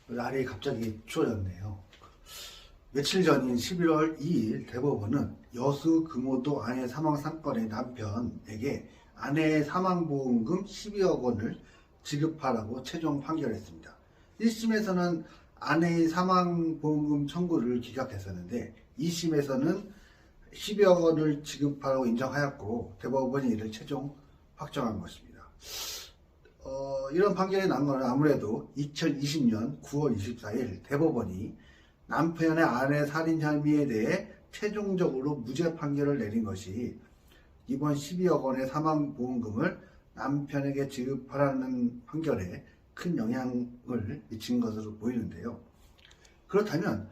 날이 갑자기 추워졌네요. 며칠 전인 11월 2일 대법원은 여수 금오도 아내 사망 사건의 남편에게 아내의 사망보험금 12억 원을 지급하라고 최종 판결했습니다. 1심에서는 아내의 사망보험금 청구를 기각했었는데 2심에서는 12억 원을 지급하라고 인정하였고 대법원이 이를 최종 확정한 것입니다. 이런 판결이 난 것은 아무래도 2020년 9월 24일 대법원이 남편의 아내 살인 혐의에 대해 최종적으로 무죄 판결을 내린 것이 이번 12억 원의 사망보험금을 남편에게 지급하라는 판결에 큰 영향을 미친 것으로 보이는데요. 그렇다면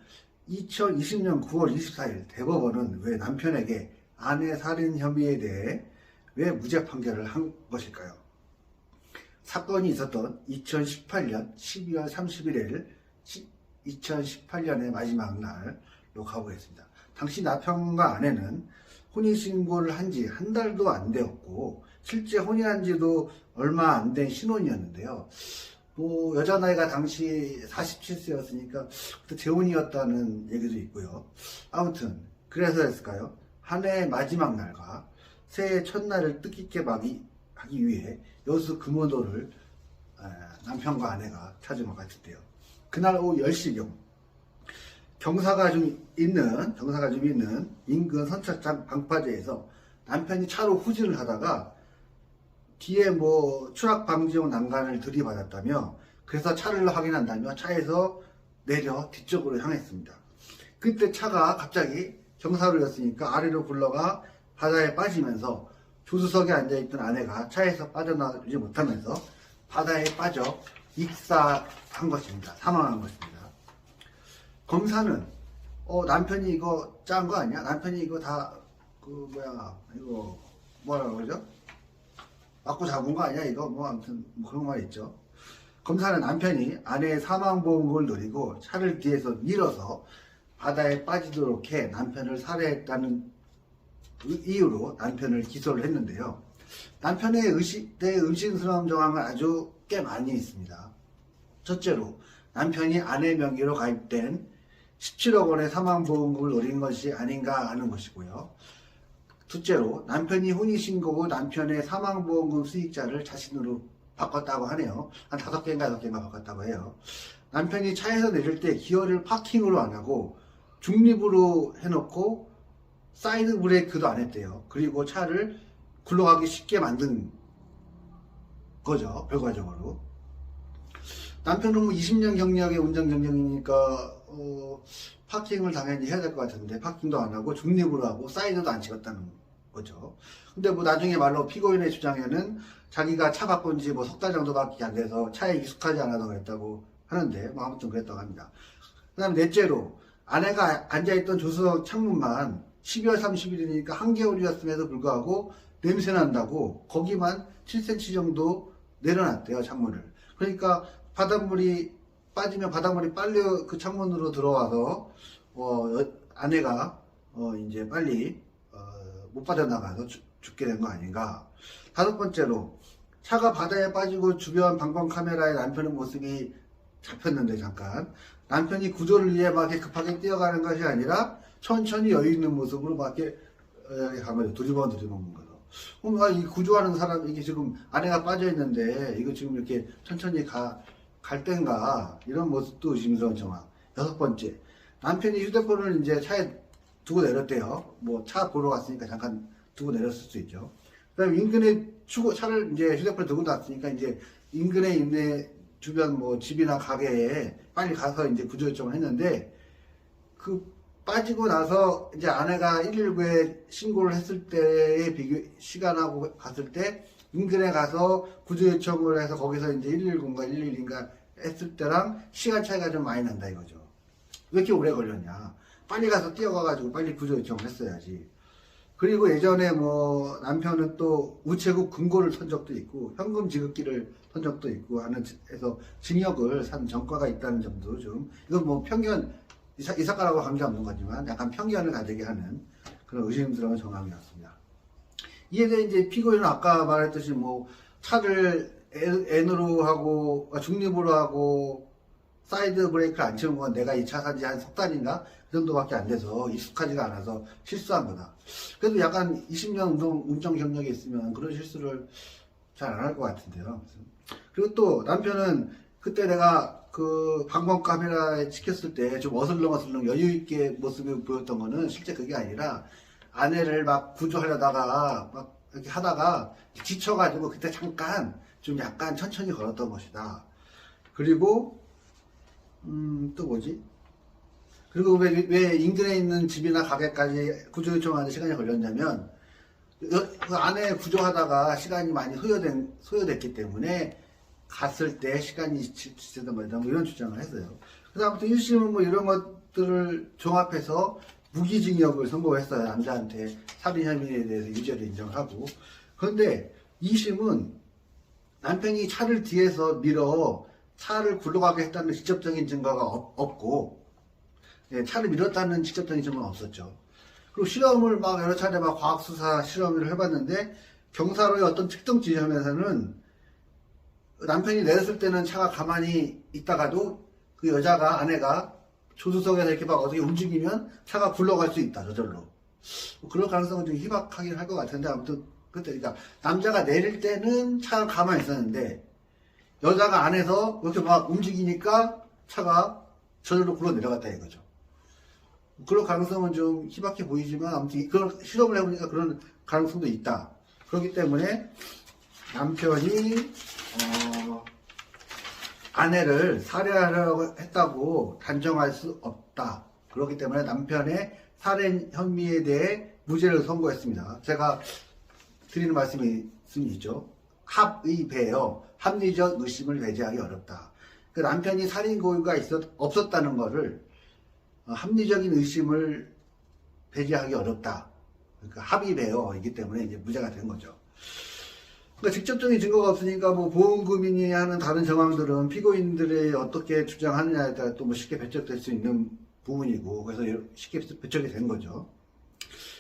2020년 9월 24일 대법원은 왜 남편에게 아내 살인 혐의에 대해 왜 무죄 판결을 한 것일까요? 사건이 있었던 2018년 12월 31일 2018년의 마지막 날로 가보겠습니다. 당시 남편과 아내는 혼인신고를 한 지 한 달도 안 되었고 실제 혼인한 지도 얼마 안 된 신혼이었는데요. 여자 나이가 당시 47세였으니까 그때 재혼이었다는 얘기도 있고요. 아무튼 그래서였을까요? 한 해의 마지막 날과 새해 첫날을 뜻깊게 하기 위해 여수 금오도를 남편과 아내가 찾으러 갔을 때요. 그날 오후 10시경 경사가 좀 있는 인근 선착장 방파제에서 남편이 차로 후진을 하다가 뒤에 추락 방지용 난간을 들이받았다며 그래서 차를 확인한다며 차에서 내려 뒤쪽으로 향했습니다. 그때 차가 갑자기 경사로였으니까 아래로 굴러가 바다에 빠지면서 조수석에 앉아있던 아내가 차에서 빠져나오지 못하면서 바다에 빠져 익사한 것입니다. 사망한 것입니다. 검사는 남편이 이거 짠 거 아니야? 남편이 이거 다 이거 뭐라고 그러죠? 맞고 잡은 거 아니야? 이거 아무튼 그런 말 있죠. 검사는 남편이 아내의 사망보험금을 노리고 차를 뒤에서 밀어서 바다에 빠지도록 해 남편을 살해했다는 이유로 남편을 기소를 했는데요. 남편의 의심스러운 정황은 아주 꽤 많이 있습니다. 첫째로 남편이 아내 명의로 가입된 17억 원의 사망보험금을 노린 것이 아닌가 하는 것이고요. 둘째로 남편이 혼인신고 후 남편의 사망보험금 수익자를 자신으로 바꿨다고 하네요. 한 5개인가 6개인가 바꿨다고 해요. 남편이 차에서 내릴 때 기어를 파킹으로 안 하고 중립으로 해놓고 사이드 브레이크도 안 했대요. 그리고 차를 굴러가기 쉽게 만든 거죠. 결과적으로. 남편은 20년 경력의 운전 경력이니까 파킹을 당연히 해야 될 것 같은데 파킹도 안 하고 중립으로 하고 사이드도 안 찍었다는 거죠. 근데 나중에 말로 피고인의 주장에는 자기가 차 바꾼 지 석 달 정도밖에 안 돼서 차에 익숙하지 않아서 그랬다고 하는데 아무튼 그랬다고 합니다. 그 다음 넷째로 아내가 앉아있던 조수석 창문만 12월 30일이니까 한겨울이었음에도 불구하고 냄새 난다고 거기만 7cm 정도 내려놨대요, 창문을. 그러니까 바닷물이 빠지면 바닷물이 빨리 그 창문으로 들어와서 아내가 이제 빨리 못 빠져나가서 죽게 된 거 아닌가. 다섯 번째로 차가 바다에 빠지고 주변 방범 카메라에 남편의 모습이 잡혔는데 잠깐 남편이 구조를 위해 막 이렇게 급하게 뛰어가는 것이 아니라 천천히 여유 있는 모습으로 막 이렇게 가면 두리번두리번 거죠. 그럼 이 구조하는 사람 이게 지금 아내가 빠져 있는데 이거 지금 이렇게 천천히 갈 땐가 이런 모습도 의심스러운 정황. 여섯 번째 남편이 휴대폰을 이제 차에 두고 내렸대요. 차 보러 갔으니까 잠깐 두고 내렸을 수 있죠. 그다음에 인근에 차를 이제 휴대폰을 두고 놨으니까 이제 인근에 있는 주변 집이나 가게에 빨리 가서 이제 구조 요청을 했는데 빠지고 나서 이제 아내가 119에 신고를 했을 때의 시간하고 봤을 때 인근에 가서 구조 요청을 해서 거기서 이제 119인가 112인가 했을 때랑 시간 차이가 좀 많이 난다 이거죠. 왜 이렇게 오래 걸렸냐? 빨리 가서 뛰어가가지고 빨리 구조 요청을 했어야지. 그리고 예전에 남편은 또 우체국 금고를 턴 적도 있고 현금 지급기를 턴 적도 있고 해서 징역을 산 전과가 있다는 점도 좀 이건 편견 이 사건하고 관계없는 거지만 약간 편견을 가지게 하는 그런 의심스러운 정황이었습니다. 이에 대해 이제 피고인은 아까 말했듯이 차를 N으로 하고 중립으로 하고 사이드 브레이크를 안 채운 건 내가 이 차 산지 한 석 달인가? 그 정도밖에 안 돼서 익숙하지가 않아서 실수한 거다. 그래도 약간 20년 운전 경력이 있으면 그런 실수를 잘 안 할 것 같은데요. 그리고 또 남편은 그때 내가 그 방범 카메라에 찍혔을 때 좀 어슬렁어슬렁 여유있게 모습을 보였던 거는 실제 그게 아니라 아내를 막 구조하려다가 막 이렇게 하다가 지쳐가지고 그때 잠깐 좀 약간 천천히 걸었던 것이다. 그리고 또 뭐지? 그리고 왜 인근에 있는 집이나 가게까지 구조 요청하는 시간이 걸렸냐면 그 아내 구조하다가 시간이 많이 소요됐기 때문에 갔을 때 시간이 지체된 거다 뭐 이런 주장을 했어요. 그래서 아무튼 1심은 뭐 이런 것들을 종합해서 무기징역을 선고했어요. 남자한테 살인 혐의에 대해서 유죄를 인정하고. 그런데 2심은 남편이 차를 뒤에서 밀어 차를 굴러가게 했다는 직접적인 증거가 없고, 예, 차를 밀었다는 직접적인 증거는 없었죠. 그리고 실험을 막 여러 차례 막 과학수사 실험을 해봤는데, 경사로의 어떤 특정 지점에서는 남편이 내렸을 때는 차가 가만히 있다가도 그 여자가, 아내가 조수석에서 이렇게 막 어떻게 움직이면 차가 굴러갈 수 있다, 저절로. 그럴 가능성은 좀 희박하긴 할 것 같은데, 아무튼, 그때, 그러니까, 남자가 내릴 때는 차가 가만히 있었는데, 여자가 안에서 이렇게 막 움직이니까 차가 저절로 굴러 내려갔다 이거죠. 그럴 가능성은 좀 희박해 보이지만, 아무튼, 그런 실험을 해보니까 그런 가능성도 있다. 그렇기 때문에, 남편이, 아내를 살해하려고 했다고 단정할 수 없다. 그렇기 때문에 남편의 살인 혐의에 대해 무죄를 선고했습니다. 제가 드리는 말씀이 있죠. 합의배여 합리적 의심을 배제하기 어렵다. 그 남편이 살인 고의가 없었다는 것을 합리적인 의심을 배제하기 어렵다. 그러니까 합의배여이기 때문에 이제 무죄가 된 거죠. 그러니까 직접적인 증거가 없으니까 뭐 보험금이니 하는 다른 정황들은 피고인들이 어떻게 주장하느냐에 따라 또 뭐 쉽게 배척될 수 있는 부분이고, 그래서 쉽게 배척이 된 거죠.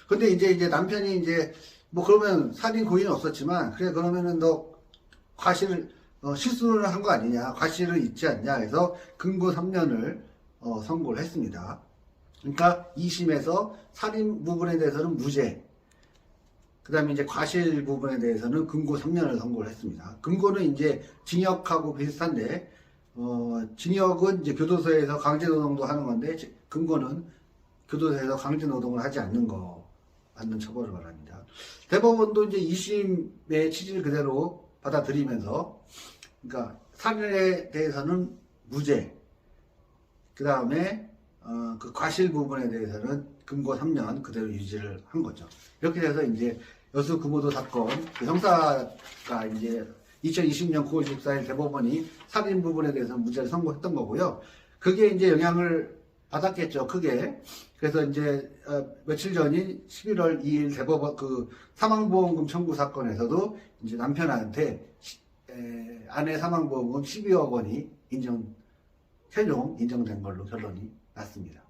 근데 이제 남편이 이제 뭐 그러면 살인 고의는 없었지만, 그래 그러면은 너 과실을 실수를 한 거 아니냐, 과실을 잊지 않냐 해서 금고 3년을 선고를 했습니다. 그러니까 2심에서 살인 부분에 대해서는 무죄, 그 다음에 이제 과실 부분에 대해서는 금고 3년을 선고를 했습니다. 금고는 이제 징역하고 비슷한데, 징역은 이제 교도소에서 강제노동도 하는 건데, 금고는 교도소에서 강제노동을 하지 않는 처벌을 말합니다. 대법원도 이제 2심의 취지를 그대로 받아들이면서, 그러니까 살인에 대해서는 무죄, 그 다음에 그 과실 부분에 대해서는 금고 3년 그대로 유지를 한 거죠. 이렇게 돼서 이제 여수 금오도 사건, 그 형사가 이제 2020년 9월 14일 대법원이 살인 부분에 대해서 무죄를 선고했던 거고요. 그게 이제 영향을 받았겠죠, 크게. 그래서 이제 며칠 전인 11월 2일 대법원 그 사망보험금 청구 사건에서도 이제 남편한테 아내 사망보험금 12억 원이 최종 인정된 걸로 결론이 났습니다.